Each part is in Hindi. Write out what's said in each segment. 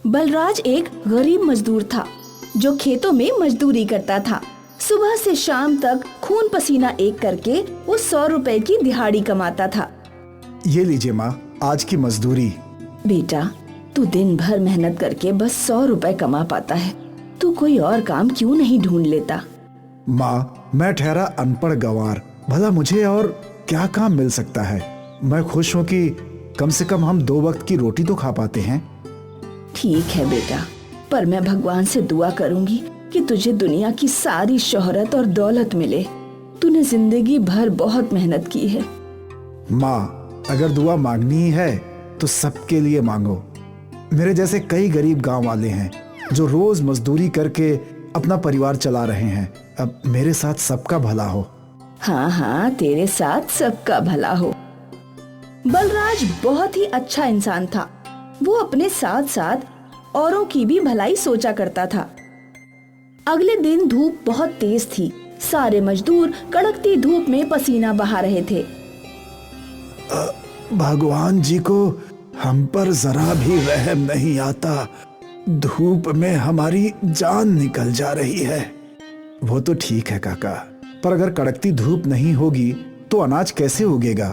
बलराज एक गरीब मजदूर था जो खेतों में मजदूरी करता था। सुबह से शाम तक खून पसीना एक करके वो 100 रुपए की दिहाड़ी कमाता था। ये लीजिए माँ, आज की मजदूरी। बेटा, तू दिन भर मेहनत करके बस 100 रुपए कमा पाता है, तू कोई और काम क्यों नहीं ढूंढ लेता? माँ, मैं ठहरा अनपढ़ गंवार, भला मुझे और क्या काम मिल सकता है? मैं खुश हूँ कि कम से कम हम 2 वक्त की रोटी तो खा पाते हैं। ठीक है बेटा, पर मैं भगवान से दुआ करूंगी कि तुझे दुनिया की सारी शोहरत और दौलत मिले। तूने जिंदगी भर बहुत मेहनत की है। माँ, अगर दुआ मांगनी ही है तो सबके लिए मांगो। मेरे जैसे कई गरीब गांव वाले हैं जो रोज मजदूरी करके अपना परिवार चला रहे हैं। अब मेरे साथ सबका भला हो। हाँ हाँ, तेरे साथ सबका भला हो। बलराज बहुत ही अच्छा इंसान था। वो अपने साथ साथ औरों की भी भलाई सोचा करता था। अगले दिन धूप बहुत तेज थी। सारे मजदूर कड़कती धूप में पसीना बहा रहे थे। भगवान जी को हम पर जरा भी रहम नहीं आता। धूप में हमारी जान निकल जा रही है। वो तो ठीक है काका, पर अगर कड़कती धूप नहीं होगी तो अनाज कैसे उगेगा?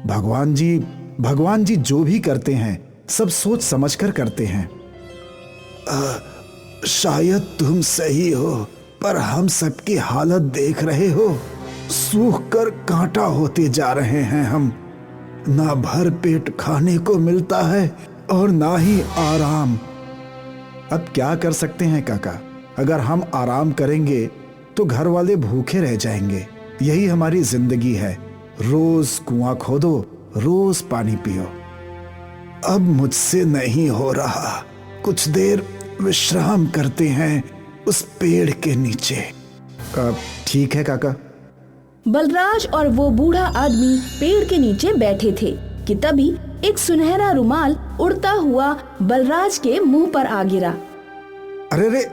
भगवान जी जो भी करते हैं सब सोच समझकर करते हैं। शायद तुम सही हो, पर हम सबकी हालत देख रहे हो। सूख कर कांटा होते जा रहे हैं हम। ना भर पेट खाने को मिलता है और ना ही आराम। अब क्या कर सकते हैं काका? अगर हम आराम करेंगे तो घर वाले भूखे रह जाएंगे। यही हमारी जिंदगी है। रोज कुआं खोदो, रोज पानी पियो। अब मुझसे नहीं हो रहा। कुछ देर विश्राम करते हैं उस पेड़ के नीचे। ठीक है काका। बलराज और वो बूढ़ा आदमी पेड़ के नीचे बैठे थे कि तभी एक सुनहरा रुमाल उड़ता हुआ बलराज के मुंह पर आ गिरा। अरे रे!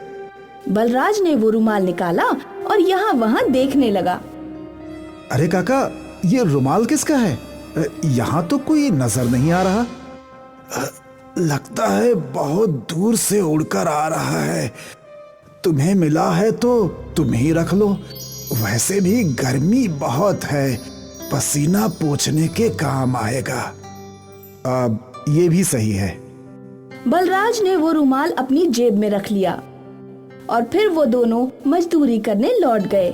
बलराज ने वो रुमाल निकाला और यहाँ वहाँ देखने लगा। अरे काका, ये रुमाल किसका है? यहाँ तो कोई नजर नहीं आ रहा। लगता है बहुत दूर से उड़कर आ रहा है। तुम्हें मिला है तो तुम ही रख लो। वैसे भी गर्मी बहुत है, पसीना पोंछने के काम आएगा। ये भी सही है। बलराज ने वो रुमाल अपनी जेब में रख लिया और फिर वो दोनों मजदूरी करने लौट गए।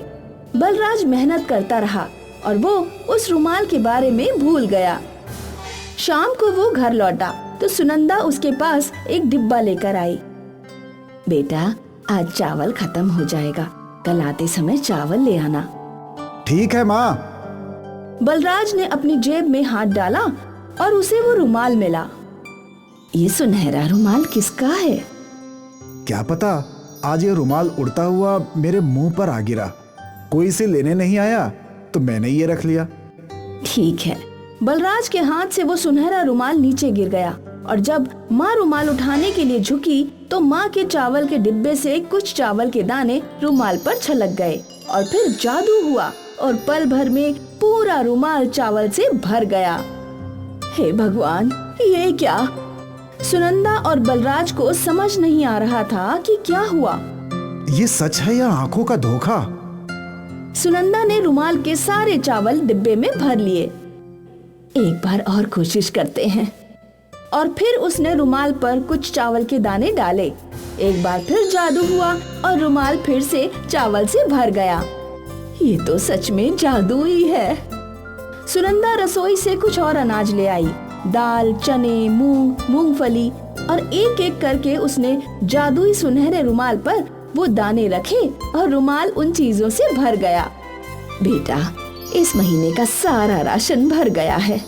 बलराज मेहनत करता रहा और वो उस रुमाल के बारे में भूल गया। शाम को वो घर लौटा तो सुनंदा उसके पास एक डिब्बा लेकर आई। बेटा, आज चावल खत्म हो जाएगा, कल आते समय चावल ले आना। ठीक है माँ। बलराज ने अपनी जेब में हाथ डाला और उसे वो रुमाल मिला। ये सुनहरा रुमाल किसका है? क्या पता, आज ये रुमाल उड़ता हुआ मेरे मुंह पर आ गिरा। कोई इसे लेने नहीं आया तो मैंने ये रख लिया। ठीक है। बलराज के हाथ से वो सुनहरा रुमाल नीचे गिर गया और जब माँ रुमाल उठाने के लिए झुकी तो माँ के चावल के डिब्बे से कुछ चावल के दाने रुमाल पर छलक गए और फिर जादू हुआ और पल भर में पूरा रुमाल चावल से भर गया। हे भगवान, ये क्या? सुनंदा और बलराज को समझ नहीं आ रहा था कि क्या हुआ। ये सच है या आंखों का धोखा? सुनंदा ने रुमाल के सारे चावल डिब्बे में भर लिए। एक बार और कोशिश करते हैं। और फिर उसने रुमाल पर कुछ चावल के दाने डाले। एक बार फिर जादू हुआ और रुमाल फिर से चावल से भर गया। ये तो सच में जादू ही है। सुनंदा रसोई से कुछ और अनाज ले आई। दाल, चने, मूंग, मूंगफली और एक एक करके उसने जादुई सुनहरे रुमाल पर वो दाने रखे और रुमाल उन चीजों से भर गया। बेटा, इस महीने का सारा राशन भर गया है।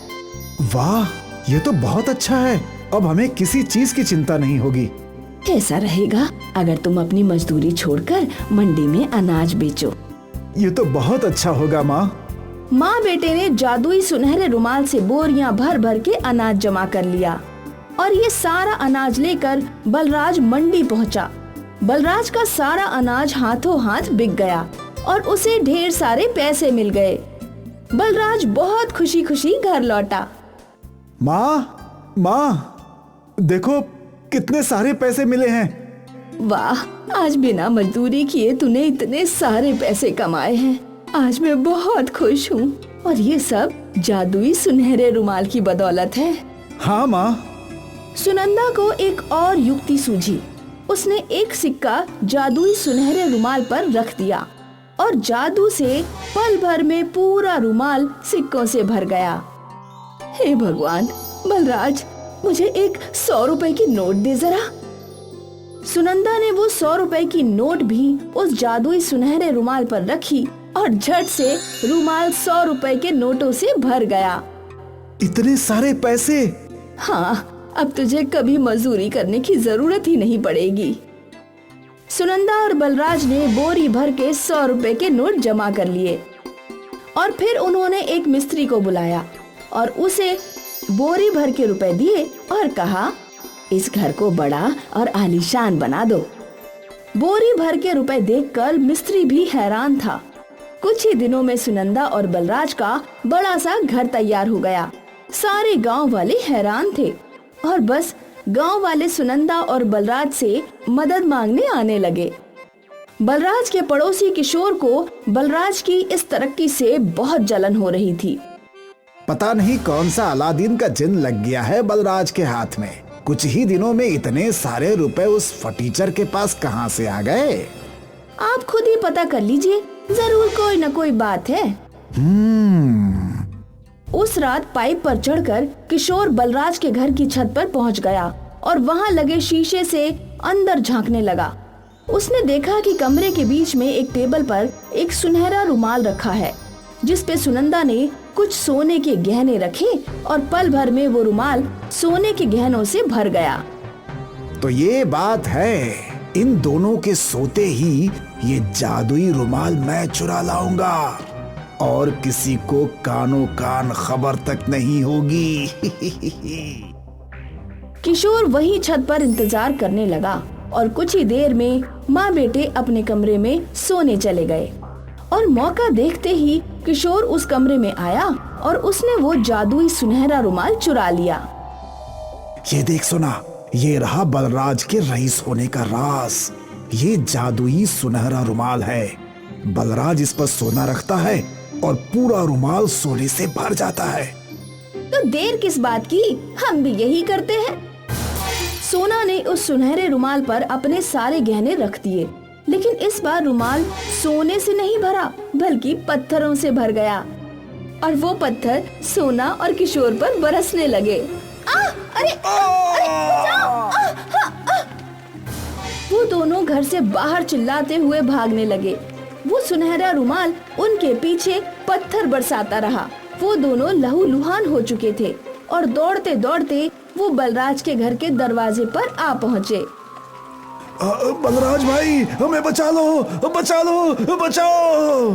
वाह, ये तो बहुत अच्छा है। अब हमें किसी चीज की चिंता नहीं होगी। कैसा रहेगा अगर तुम अपनी मजदूरी छोड़कर मंडी में अनाज बेचो? ये तो बहुत अच्छा होगा माँ। माँ बेटे ने जादुई सुनहरे रुमाल से बोरियां भर भर के अनाज जमा कर लिया और ये सारा अनाज लेकर बलराज मंडी पहुँचा। बलराज का सारा अनाज हाथों हाथ बिक गया और उसे ढेर सारे पैसे मिल गए। बलराज बहुत खुशी खुशी घर लौटा। माँ, देखो कितने सारे पैसे मिले हैं। वाह, आज बिना मजदूरी किए तूने इतने सारे पैसे कमाए हैं। आज मैं बहुत खुश हूँ और ये सब जादुई सुनहरे रुमाल की बदौलत है। हाँ माँ। सुनंदा को एक और युक्ति सूझी। उसने एक सिक्का जादुई सुनहरे रुमाल पर रख दिया और जादू से पल भर में पूरा रुमाल सिक्कों से भर गया। हे भगवान, बलराज मुझे एक 100 रुपए की नोट दे जरा। सुनंदा ने वो 100 रुपए की नोट भी उस जादुई सुनहरे रुमाल पर रखी और झट से रुमाल 100 रुपए के नोटों से भर गया। इतने सारे पैसे? हाँ, अब तुझे कभी मजदूरी करने की जरूरत ही नहीं पड़ेगी। सुनंदा और बलराज ने बोरी भर के 100 रुपए के नोट जमा कर लिए और फिर उन्होंने एक मिस्त्री को बुलाया और उसे बोरी भर के रुपए दिए और कहा, इस घर को बड़ा और आलीशान बना दो। बोरी भर के रुपए देखकर मिस्त्री भी हैरान था। कुछ ही दिनों में सुनंदा और बलराज का बड़ा सा घर तैयार हो गया। सारे गांव वाले हैरान थे और बस गांव वाले सुनंदा और बलराज से मदद मांगने आने लगे। बलराज के पड़ोसी किशोर को बलराज की इस तरक्की से बहुत जलन हो रही थी। पता नहीं कौन सा अलादीन का जिन लग गया है बलराज के हाथ में। कुछ ही दिनों में इतने सारे रुपए उस फटीचर के पास कहां से आ गए? आप खुद ही पता कर लीजिए, जरूर कोई न कोई बात है। उस रात पाइप पर चढ़कर किशोर बलराज के घर की छत पर पहुंच गया और वहां लगे शीशे से अंदर झांकने लगा। उसने देखा कि कमरे के बीच में एक टेबल पर एक सुनहरा रुमाल रखा है, जिस पे सुनंदा ने कुछ सोने के गहने रखे और पल भर में वो रुमाल सोने के गहनों से भर गया। तो ये बात है, इन दोनों के सोते ही ये जादुई रुमाल मैं चुरा लाऊंगा और किसी को कानों कान खबर तक नहीं होगी। किशोर वही छत पर इंतजार करने लगा और कुछ ही देर में माँ बेटे अपने कमरे में सोने चले गए और मौका देखते ही किशोर उस कमरे में आया और उसने वो जादुई सुनहरा रुमाल चुरा लिया। ये देख सुना, ये रहा बलराज के रईस होने का राज। ये जादुई सुनहरा रुमाल है। बलराज इस पर सोना रखता है और पूरा रुमाल सोने से भर जाता है। तो देर किस बात की, हम भी यही करते हैं। सोना ने उस सुनहरे रुमाल पर अपने सारे गहने रख दिए, लेकिन इस बार रुमाल सोने से नहीं भरा बल्कि पत्थरों से भर गया और वो पत्थर सोना और किशोर पर बरसने लगे। अरे बचाओ! वो दोनों घर से बाहर चिल्लाते हुए भागने लगे। वो सुनहरा रुमाल उनके पीछे पत्थर बरसाता रहा। वो दोनों लहूलुहान हो चुके थे और दौड़ते दौड़ते वो बलराज के घर के दरवाजे पर आ पहुँचे। बलराज भाई, हमें बचा लो, बचा लो, बचाओ!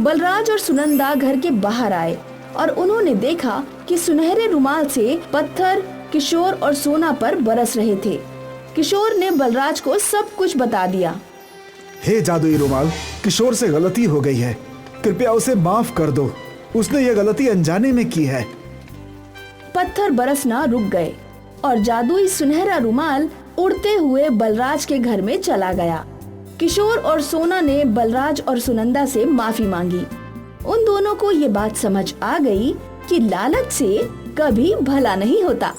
बलराज और सुनंदा घर के बाहर आए और उन्होंने देखा कि सुनहरे रुमाल से पत्थर किशोर और सोना पर बरस रहे थे। किशोर ने बलराज को सब कुछ बता दिया। हे जादुई रुमाल, किशोर से गलती हो गई है, कृपया उसे माफ कर दो। उसने ये गलती अनजाने में की है। पत्थर बरसना रुक गए और जादुई सुनहरा रुमाल उड़ते हुए बलराज के घर में चला गया। किशोर और सोना ने बलराज और सुनंदा से माफी मांगी। उन दोनों को ये बात समझ आ गई कि लालच से कभी भला नहीं होता।